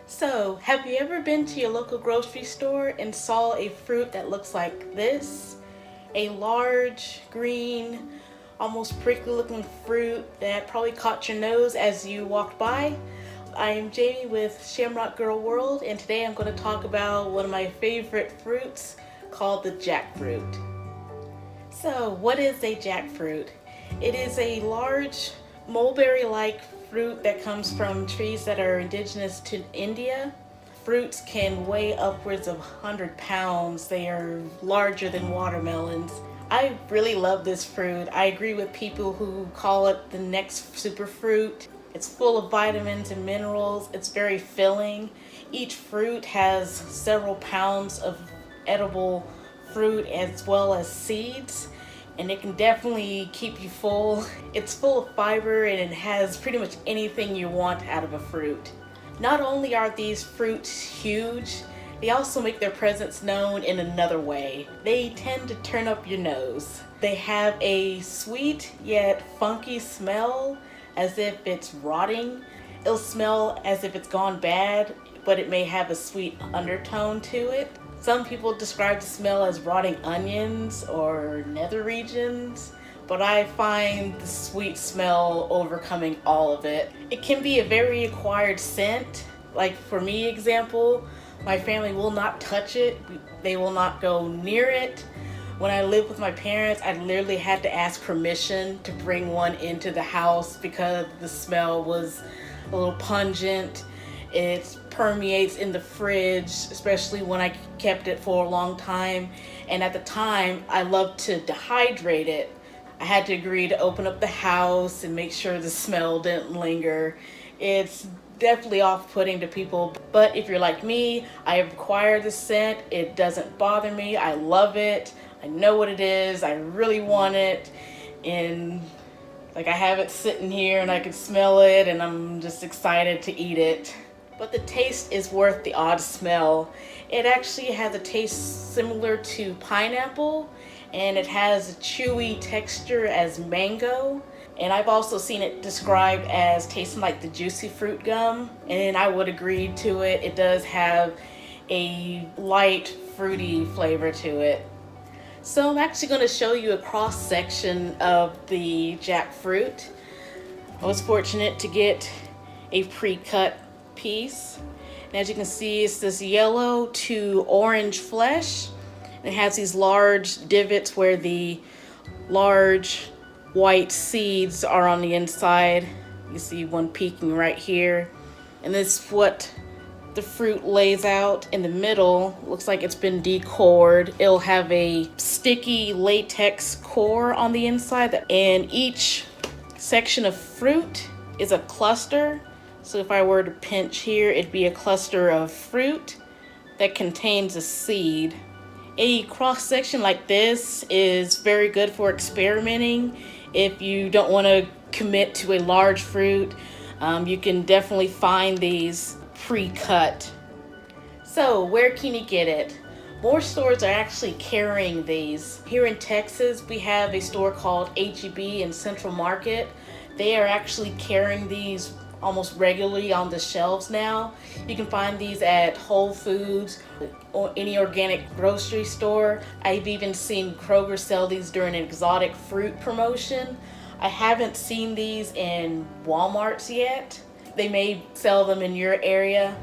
So, have you ever been to your local grocery store and saw a fruit that looks like this? A large, green, almost prickly looking fruit that probably caught your nose as you walked by? I am Jamie with Shamrock Girl World, and today I'm going to talk about one of my favorite fruits called the jackfruit. So, what is a jackfruit? It is a large mulberry like fruit that comes from trees that are indigenous to India. Fruits can weigh upwards of 100 pounds. They are larger than watermelons. I really love this fruit. I agree with people who call it the next superfruit. It's full of vitamins and minerals. It's very filling. Each fruit has several pounds of edible fruit as well as seeds, and it can definitely keep you full. It's full of fiber and it has pretty much anything you want out of a fruit. Not only are these fruits huge, they also make their presence known in another way. They tend to turn up your nose. They have a sweet yet funky smell as if it's rotting. It'll smell as if it's gone bad, but it may have a sweet undertone to it. Some people describe the smell as rotting onions or nether regions, but I find the sweet smell overcoming all of it. It can be a very acquired scent. Like for me, example, my family will not touch it. They will not go near it. When I lived with my parents, I literally had to ask permission to bring one into the house because the smell was a little pungent. It permeates in the fridge, especially when I kept it for a long time. And at the time, I loved to dehydrate it. I had to agree to open up the house and make sure the smell didn't linger. It's definitely off-putting to people, but if you're like me, I have acquired the scent. It doesn't bother me. I love it. I know what it is. I really want it. And like I have it sitting here and I can smell it and I'm just excited to eat it. But the taste is worth the odd smell. It actually has a taste similar to pineapple, and it has a chewy texture as mango. And I've also seen it described as tasting like the juicy fruit gum, and I would agree to it. It does have a light fruity flavor to it. So I'm actually going to show you a cross section of the jackfruit. I was fortunate to get a pre-cut piece. And as you can see, it's this yellow to orange flesh. It has these large divots where the large white seeds are on the inside. You see one peeking right here. And this is what the fruit lays out in the middle. Looks like it's been decored. It'll have a sticky latex core on the inside, and each section of fruit is a cluster. So if I were to pinch here, it'd be a cluster of fruit that contains a seed. A cross section like this is very good for experimenting. If you don't want to commit to a large fruit, you can definitely find these pre-cut. So where can you get it? More stores are actually carrying these. Here in Texas, we have a store called H-E-B in Central Market. They are actually carrying these almost regularly on the shelves now. You can find these at Whole Foods or any organic grocery store. I've even seen Kroger sell these during an exotic fruit promotion. I haven't seen these in Walmarts yet. They may sell them in your area,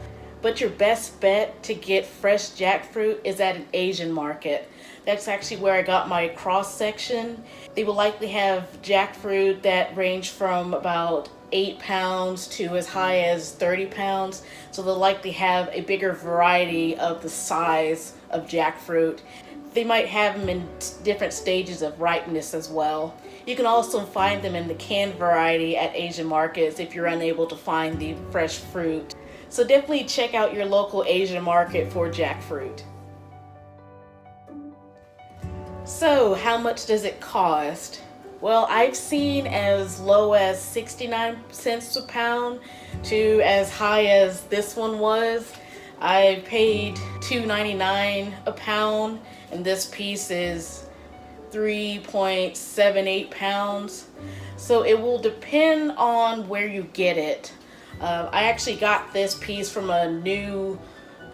but your best bet to get fresh jackfruit is at an Asian market. That's actually where I got my cross section. They will likely have jackfruit that range from about 8 pounds to as high as 30 pounds. So they'll likely have a bigger variety of the size of jackfruit. They might have them in different stages of ripeness as well. You can also find them in the canned variety at Asian markets if you're unable to find the fresh fruit. So definitely check out your local Asian market for jackfruit. So how much does it cost? Well, I've seen as low as 69 cents a pound to as high as this one was. I paid $2.99 a pound, and this piece is 3.78 pounds. So it will depend on where you get it. I actually got this piece from a new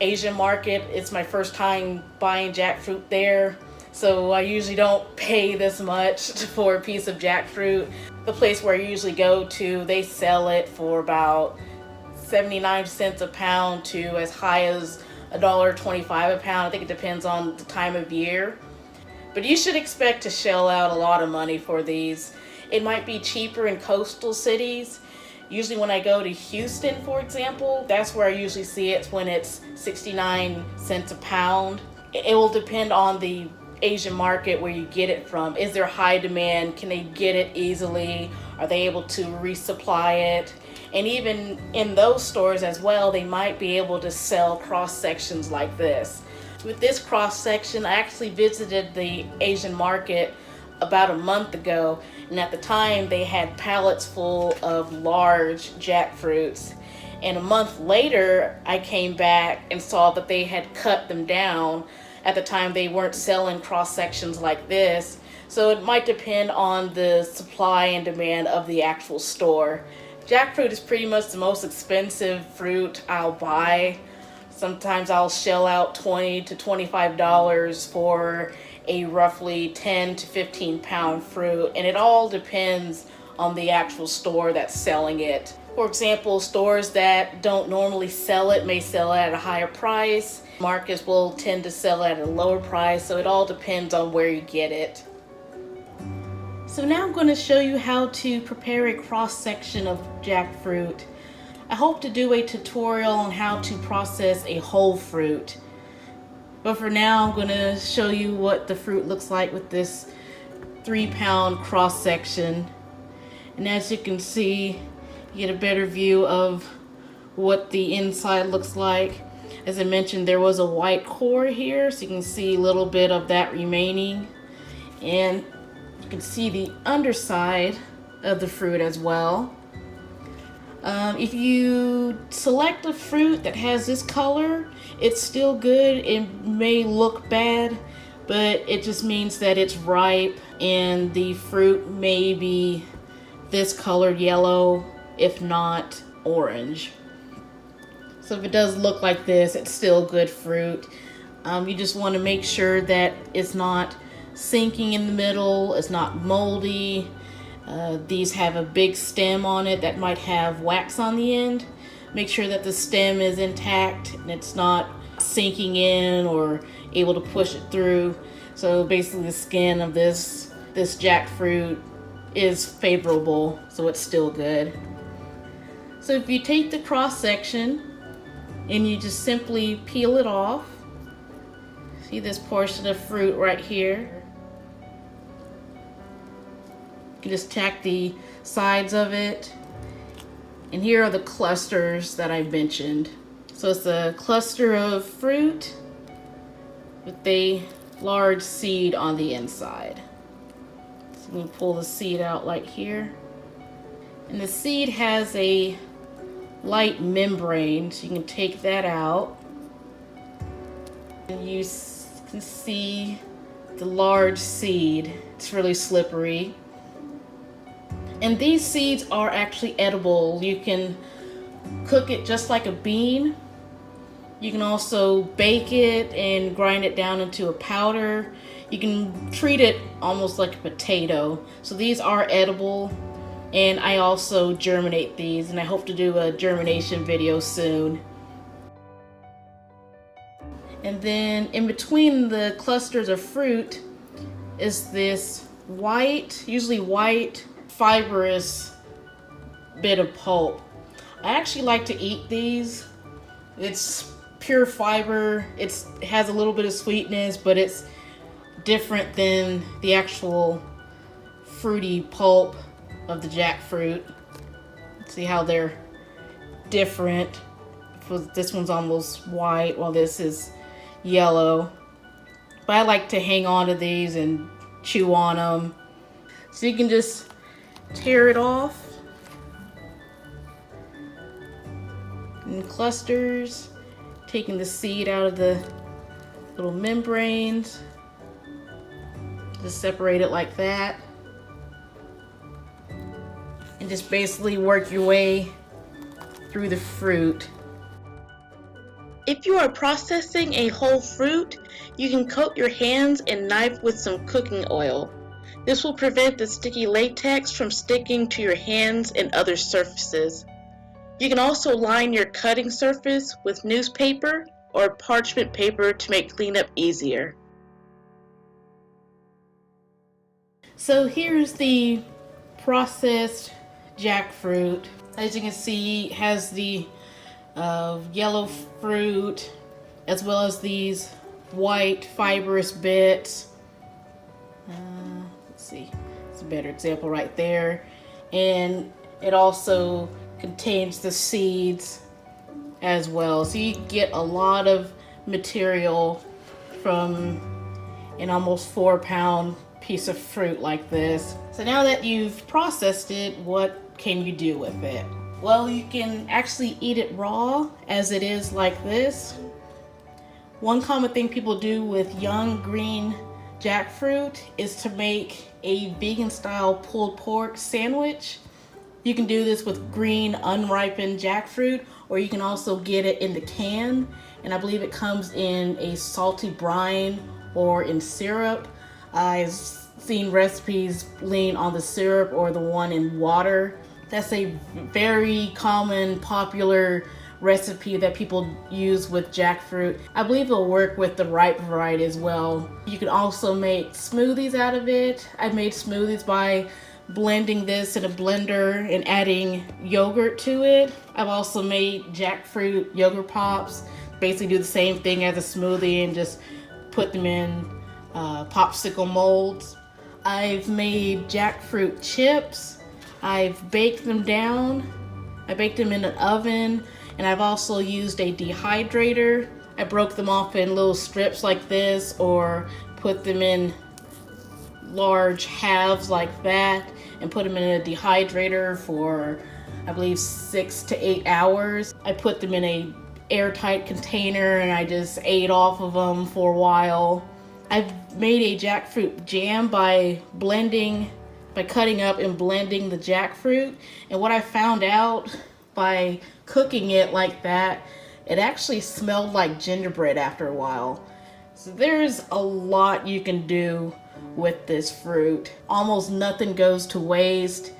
Asian market. It's my first time buying jackfruit there. So I usually don't pay this much for a piece of jackfruit. The place where I usually go to, they sell it for about 79 cents a pound to as high as $1.25 a pound. I think it depends on the time of year. But you should expect to shell out a lot of money for these. It might be cheaper in coastal cities. Usually when I go to Houston, for example, that's where I usually see it when it's 69 cents a pound. It will depend on the Asian market where you get it from. Is there high demand? Can they get it easily? Are they able to resupply it? And even in those stores as well, they might be able to sell cross sections like this. With this cross section, I actually visited the Asian market about a month ago, and at the time they had pallets full of large jackfruits. And a month later, I came back and saw that they had cut them down. At the time, they weren't selling cross sections like this. So it might depend on the supply and demand of the actual store. Jackfruit is pretty much the most expensive fruit I'll buy. Sometimes I'll shell out $20 to $25 for a roughly 10 to 15 pound fruit, and it all depends on the actual store that's selling it. For example, stores that don't normally sell it may sell it at a higher price. Markets will tend to sell it at a lower price, so it all depends on where you get it. So now I'm going to show you how to prepare a cross section of jackfruit. I hope to do a tutorial on how to process a whole fruit. But for now, I'm going to show you what the fruit looks like with this 3-pound cross section. And as you can see, you get a better view of what the inside looks like. As I mentioned, there was a white core here, so you can see a little bit of that remaining. And you can see the underside of the fruit as well. If you select a fruit that has this color, it's still good. It may look bad, but it just means that it's ripe and the fruit may be this colored yellow, if not orange. So if it does look like this, it's still good fruit. You just want to make sure that it's not sinking in the middle, it's not moldy. These have a big stem on it that might have wax on the end. Make sure that the stem is intact and it's not sinking in or able to push it through. So basically the skin of this jackfruit is favorable, so it's still good. So if you take the cross section and you just simply peel it off, see this portion of fruit right here. You just tack the sides of it, and here are the clusters that I mentioned. So it's a cluster of fruit with a large seed on the inside. So we pull the seed out like here, and the seed has a light membrane, so you can take that out, and you can see the large seed. It's really slippery. And these seeds are actually edible. You can cook it just like a bean. You can also bake it and grind it down into a powder. You can treat it almost like a potato. So these are edible, and I also germinate these, and I hope to do a germination video soon. And then in between the clusters of fruit is this white, usually white, fibrous bit of pulp. I actually like to eat these. It's pure fiber. It has a little bit of sweetness, but it's different than the actual fruity pulp of the jackfruit. See how they're different. This one's almost white while this is yellow. But I like to hang on to these and chew on them. So you can just tear it off in clusters, taking the seed out of the little membranes. Just separate it like that, and just basically work your way through the fruit. If you are processing a whole fruit, you can coat your hands and knife with some cooking oil. This will prevent the sticky latex from sticking to your hands and other surfaces. You can also line your cutting surface with newspaper or parchment paper to make cleanup easier. So here's the processed jackfruit. As you can see, it has the yellow fruit as well as these white fibrous bits. Let's see, it's a better example right there. And it also contains the seeds as well. So you get a lot of material from an almost 4-pound piece of fruit like this. So now that you've processed it, what can you do with it? Well, you can actually eat it raw as it is like this. One common thing people do with young green jackfruit is to make a vegan style pulled pork sandwich. You can do this with green unripened jackfruit, or you can also get it in the can, and I believe it comes in a salty brine or in syrup. I've seen recipes lean on the syrup or the one in water. That's a very common, popular recipe that people use with jackfruit. I believe it'll work with the ripe variety as well. You can also make smoothies out of it. I made smoothies by blending this in a blender and adding yogurt to it. I've also made jackfruit yogurt pops. Basically do the same thing as a smoothie and just put them in popsicle molds. I've made jackfruit chips. I've baked them down. I baked them in an oven, and I've also used a dehydrator. I broke them off in little strips like this, or put them in large halves like that and put them in a dehydrator for, I believe, 6 to 8 hours. I put them in a airtight container and I just ate off of them for a while. I've made a jackfruit jam by cutting up and blending the jackfruit, and what I found out by cooking it like that, it actually smelled like gingerbread after a while. So there's a lot you can do with this fruit. Almost nothing goes to waste,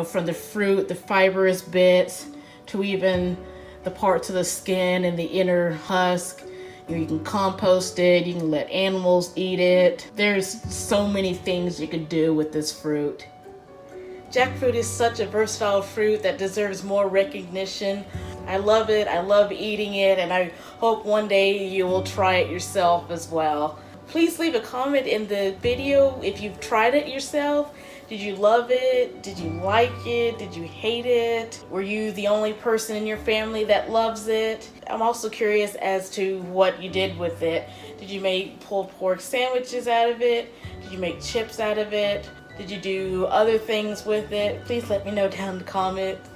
from the fruit, the fibrous bits, to even the parts of the skin and the inner husk. You can compost it, you can let animals eat it. There's so many things you can do with this fruit. Jackfruit is such a versatile fruit that deserves more recognition. I love it, I love eating it, and I hope one day you will try it yourself as well. Please leave a comment in the video if you've tried it yourself. Did you love it? Did you like it? Did you hate it? Were you the only person in your family that loves it? I'm also curious as to what you did with it. Did you make pulled pork sandwiches out of it? Did you make chips out of it? Did you do other things with it? Please let me know down in the comments.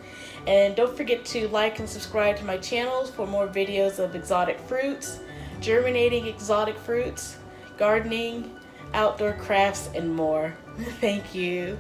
And don't forget to like and subscribe to my channels for more videos of exotic fruits, germinating exotic fruits, gardening, outdoor crafts, and more. Thank you.